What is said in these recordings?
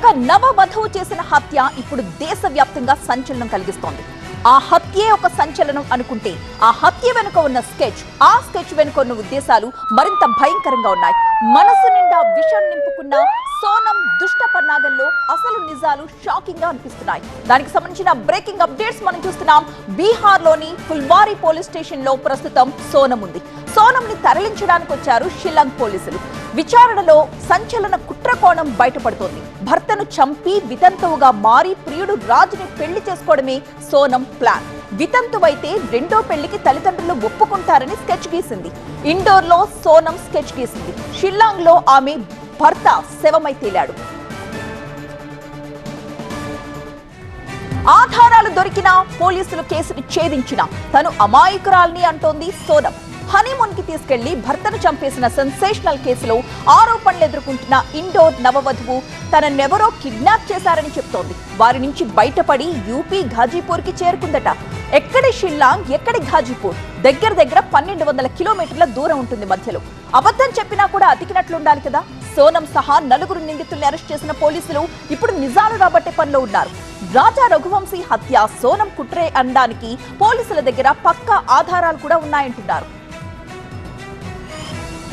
ఒక నవవధువు చేసిన హత్య ఇప్పుడు దేశవ్యాప్తంగా సంచలనం కలిగిస్తోంది. ఆ హత్యే ఒక సంచలనం అనుకుంటే ఆ హత్య వెనుక ఉన్న ఆ స్కెచ్ వెనుక ఉన్న ఉద్దేశాలు మరింత భయంకరంగా ఉన్నాయి. మనసు నిండా విషం నింపుకున్న సోనం దుష్ట పన్నాగంలో అసలు నిజాలు షాకింగ్ గా అనిపిస్తున్నాయి. దానికి సంబంధించిన బ్రేకింగ్ అప్డేట్స్ మనం చూస్తున్నాం. బీహార్ లోని ఫుల్వారీ పోలీస్ స్టేషన్ లో ప్రస్తుతం సోనం ఉంది. సోనం ని తరలించడానికి వచ్చారు షిల్లాంగ్ పోలీసులు. విచారణలో సంచలన కుట్ర కోణం బయటపడుతోంది. భర్తను చంపి వితంతువుగా మారి ప్రియుడు రాజుని పెళ్లి చేసుకోవడమే సోనం ప్లాన్. వితంతువైతే రెండో పెళ్లికి తల్లిదండ్రులు ఒప్పుకుంటారని స్కెచ్ గీసింది. ఇండోర్ లో సోనం స్కెచ్ గీసింది. షిల్లాంగ్ లో ఆమె భర్త శవమై తేలాడు. ఆధారాలు దొరికినా పోలీసులు కేసును ఛేదించినా తను అమాయకురాల్ని అంటోంది సోనం. హనీమూన్ కి తీసుకెళ్లి భర్తను చంపేసిన సెన్సేషనల్ కేసులో ఆరోపణలు ఎదుర్కొంటున్న ఇండోర్ నవవధువు తననెవరో కిడ్నాప్ చేశారని చెప్తోంది. వారి నుంచి బయటపడి యూపీ ఘాజీపూర్ కి చేరుకుందట. ఎక్కడి షిల్లాంగ్, ఎక్కడి ఘాజీపూర్? దగ్గర 1200 కిలోమీటర్ల దూరం ఉంటుంది మధ్యలో. అబద్ధం చెప్పినా కూడా అతికినట్లుండాలి కదా. సోనం సహా 4 నిందితుల్ని అరెస్ట్ చేసిన పోలీసులు ఇప్పుడు నిజాలు రాబట్టే పనిలో ఉన్నారు. రాజా రఘువంశీ హత్య సోనం కుట్రే అనడానికి పోలీసుల దగ్గర పక్కా ఆధారాలు కూడా ఉన్నాయంటున్నారు.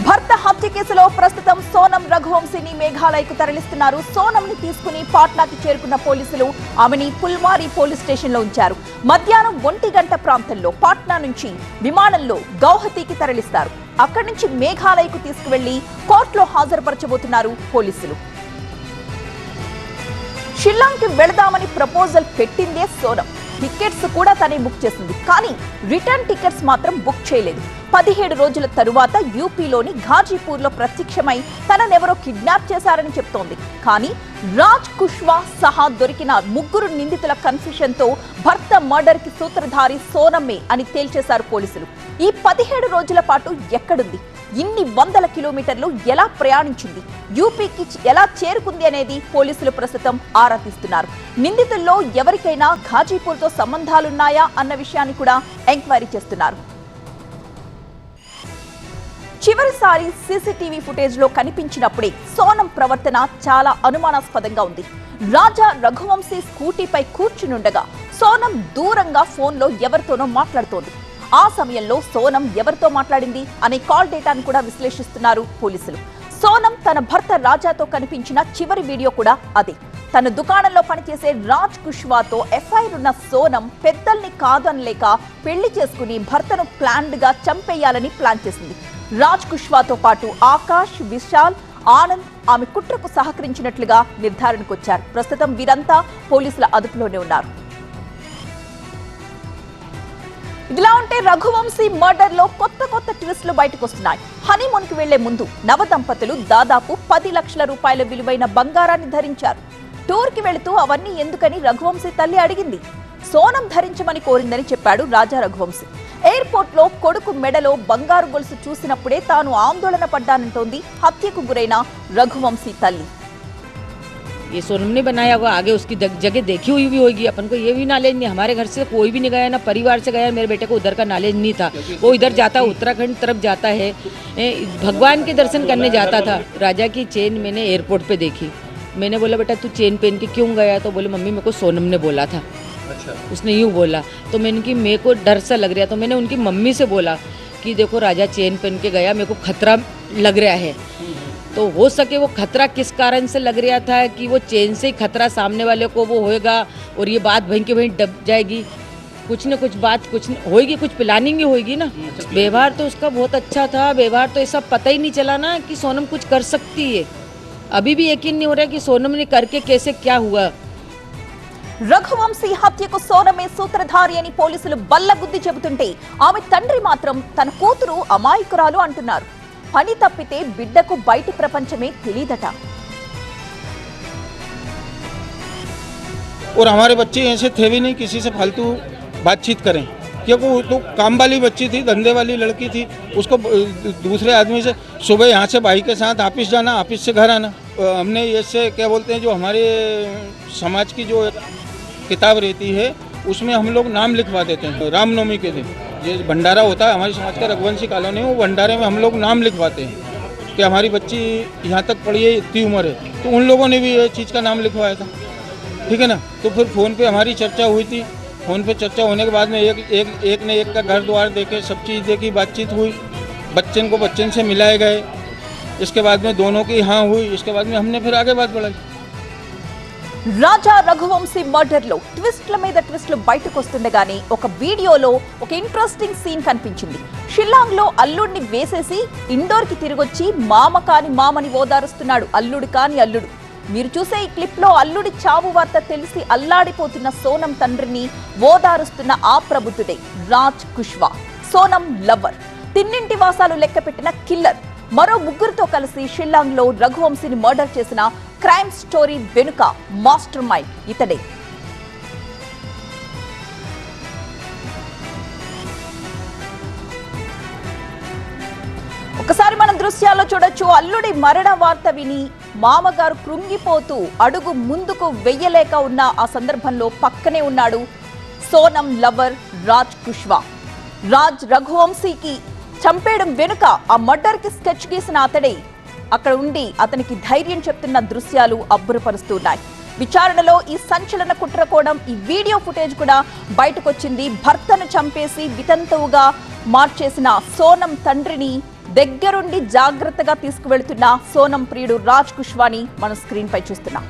భర్త హత్య కేసులో ప్రస్తుతం సోనం రఘువంశీని మేఘాలయకు తరలిస్తున్నారు. సోనం ని తీసుకుని పాట్నాకి చేరుకున్న పోలీసులు ఆమెని ఫుల్వారీ పోలీస్ స్టేషన్ లో ఉంచారు. మధ్యాహ్నం 1 గంట ప్రాంతంలో పాట్నా నుంచి విమానంలో గౌహతికి తరలిస్తారు. అక్కడి నుంచి మేఘాలయకు తీసుకువెళ్లి కోర్టులో హాజరుపరచబోతున్నారు పోలీసులు. షిల్లాంగ్ కి వెళదామని ప్రపోజల్ పెట్టిందే సోనం. టికెట్స్ కూడా తనే బుక్ చేసింది. కానీ రిటర్న్ టికెట్స్ మాత్రం బుక్ చేయలేదు. 17 రోజుల తరువాత యూపీలోని ఘాజీపూర్ లో ప్రత్యక్షమై తననెవరో కిడ్నాప్ చేశారని చెప్తోంది. కానీ రాజ్ కుష్వా సహా దొరికిన 3 నిందితుల కన్ఫ్యూషన్ తో భర్త మర్డర్ కి సూత్రధారి సోనమ్మే అని తేల్చేశారు పోలీసులు. ఈ 17 రోజుల పాటు ఎక్కడుంది, ఇన్ని వందల కిలోమీటర్లు ఎలా ప్రయాణించింది, యూపీకి ఎలా చేరుకుంది అనేది పోలీసులు ప్రస్తుతం ఆరా తీస్తున్నారు. నిందితుల్లో ఎవరికైనా ఘాజీపూర్ తో సంబంధాలున్నాయా అన్న విషయాన్ని కూడా ఎంక్వైరీ చేస్తున్నారు. చివరిసారి సీసీటీవీ ఫుటేజ్ లో కనిపించినప్పుడే సోనం ప్రవర్తన చాలా అనుమానాస్పదంగా ఉంది. రాజా రఘువంశీ స్కూటీపై కూర్చునుండగా సోనం దూరంగా ఫోన్లో ఎవరితోనో మాట్లాడుతోంది. ఆ సమయంలో సోనం ఎవరితో మాట్లాడింది అనే కాల్ డేటాను కూడా విశ్లేషిస్తున్నారు పోలీసులు. సోనం తన భర్త రాజాతో కనిపించిన చివరి వీడియో కూడా అదే. తన దుకాణంలో పనిచేసే రాజ్ కుష్వాతో ఎఫ్ఐఆర్ ఉన్న సోనం పెద్దల్ని కాదనలేక పెళ్లి చేసుకుని భర్తను ప్లాన్డ్ గా చంపేయాలని ప్లాన్ చేసింది. రాజ్ కుష్వాతో పాటు ఆకాష్, విశాల్, ఆనంద్ ఆమె కుట్రకు సహకరించినట్లుగా నిర్ధారణకు వచ్చారు. ప్రస్తుతం వీరంతా పోలీసుల అదుపులోనే ఉన్నారు. ఇదిలా ఉంటే రఘువంశీ మర్డర్ లో కొత్త ట్విస్టులు బయటకు వస్తున్నాయి. హనీమూన్ కి వెళ్లే ముందు నవ దంపతులు దాదాపు 10 లక్షల రూపాయల విలువైన బంగారాన్ని ధరించారు. టూర్ కి వెళుతూ అవన్నీ ఎందుకని రఘువంశీ తల్లి అడిగింది. సోనం ధరించమని కోరిందని చెప్పాడు రాజా రఘువంశీ. ఎయిర్పోర్ట్ లో కొడుకు మెడలో బంగారు గొలుసు చూసినప్పుడే తాను ఆందోళన పడ్డానంటోంది హత్యకు గురైన రఘువంశీ తల్లి. ये सोनम ने बनाया होगा, आगे उसकी जगह देखी हुई भी होगी। अपन को ये भी नॉलेज नहीं, हमारे घर से कोई भी नहीं गया, ना परिवार से गया। मेरे बेटे को उधर का नॉलेज नहीं था। वो इधर जाता, उत्तराखंड तरफ जाता है, भगवान के दर्शन करने जाता था। राजा की चेन मैंने एयरपोर्ट पे देखी। मैंने बोला बेटा तू चेन पहन के क्यों गया? तो बोले मम्मी मेरे को सोनम ने बोला था। अच्छा। उसने यूँ बोला तो मैंने कि मेरे को डर सा लग रहा, तो मैंने उनकी मम्मी से बोला कि देखो राजा चेन पहन के गया, मेरे को खतरा लग रहा है। तो हो सके वो खतरा किस कारण से लग रहा था कि वो चेन से ही खतरा सामने वाले को वो होएगा और ये बात वहीं के वहीं दब जाएगी। कुछ न कुछ बात कुछ होएगी, कुछ प्लानिंग ही होएगी ना। व्यवहार तो उसका बहुत अच्छा था। व्यवहार तो ऐसा पता ही नहीं चला ना कि सोनम कुछ कर सकती है। अभी भी यकीन नहीं हो रहा कि सोनम ने करके कैसे क्या हुआ। రఘువంశీ హత్యకు సోనమే సూత్రధారి అని పోలీసులు బల్లగుద్ది చెబుతుంటే ఆమె తండ్రి మాత్రం తన కూతురు అమాయకురాలు అంటున్నారు. పని తప్పితే బిడ్డకు బయటి ప్రపంచమే తెలియదట. और हमारे बच्चे ऐसे थे भी नहीं किसी से फालतू बातचीत करें, क्योंकि वो तो काम वाली बच्ची थी, धंधे वाली लड़की थी। उसको दूसरे आदमी से सुबह यहाँ से भाई के साथ ऑफिस जाना, ऑफिस से घर आना। हमने ऐसे क्या बोलते हैं जो हमारे समाज की जो किताब रहती है उसमें हम लोग नाम लिखवा देते हैं। रामनवमी के दिन ये भंडारा होता है हमारे समाज का, रघुवंशी कॉलोनी, वो भंडारे में हम लोग नाम लिखवाते हैं। कि हमारी बच्ची यहाँ तक पढ़ी है, इतनी उम्र है, तो उन लोगों ने भी ये चीज़ का नाम लिखवाया था, ठीक है ना। तो फिर फ़ोन पे हमारी चर्चा हुई थी, फ़ोन पे चर्चा होने के बाद में एक ने एक का घर द्वार देखे, सब चीज़ देखी, बातचीत हुई, बच्चन को बच्चन से मिलाए गए, इसके बाद में दोनों की हाँ हुई, इसके बाद में हमने फिर आगे बात बढ़ाई। రాజా రఘువంశీ మర్డర్ లో ట్విస్ట్ల మీద ట్విస్ట్లు బయటకు వస్తుండగానే ఒక వీడియోలో ఒక ఇంట్రెస్టింగ్ సీన్ కనిపించింది. షిల్లాంగ్ లో అల్లుడిని వేసేసి ఇండోర్ కి తిరిగొచ్చి మామ కాని మామని ఓదారుస్తున్నాడు అల్లుడు కాని అల్లుడు. మీరు చూసే ఈ క్లిప్ లో అల్లుడి చావు వార్త తెలిసి అల్లాడిపోతున్న సోనం తండ్రిని ఓదారుస్తున్న ఆ ప్రబుద్ధుడే రాజ్ కుష్వా, సోనం లవర్, తిన్నింటి వాసాలు లెక్కపెట్టిన కిల్లర్. మరో ముగ్గురితో కలిసి షిల్లాంగ్ లో రఘువంశీని మర్డర్ చేసిన క్రైమ్ స్టోరీ వెనుక మాస్టర్ మైండ్ ఇతడే. ఒకసారి మనం దృశ్యాల్లో చూడొచ్చు. అల్లుడి మరణ వార్త విని మామగారు కృంగిపోతూ అడుగు ముందుకు వెయ్యలేక ఉన్న ఆ సందర్భంలో పక్కనే ఉన్నాడు సోనం లవర్ రాజ్ కుష్వా. రాజ్ రఘువంశీకి చంపేయడం వెనుక ఆ మర్డర్ కి స్కెచ్ గీసిన అతడే అక్కడ ఉండి అతనికి ధైర్యం చెప్తున్న దృశ్యాలు అబ్బురపరుస్తున్నాయి. విచారణలో ఈ సంచలన కుట్ర కోణం, ఈ వీడియో ఫుటేజ్ కూడా బయటకొచ్చింది. భర్తను చంపేసి వితంతువుగా మార్చేసిన సోనం తండ్రిని దగ్గరుండి జాగ్రత్తగా తీసుకువెళ్తున్న సోనం ప్రియుడు రాజ్ కుష్వాని మనం స్క్రీన్ పై చూస్తున్నాం.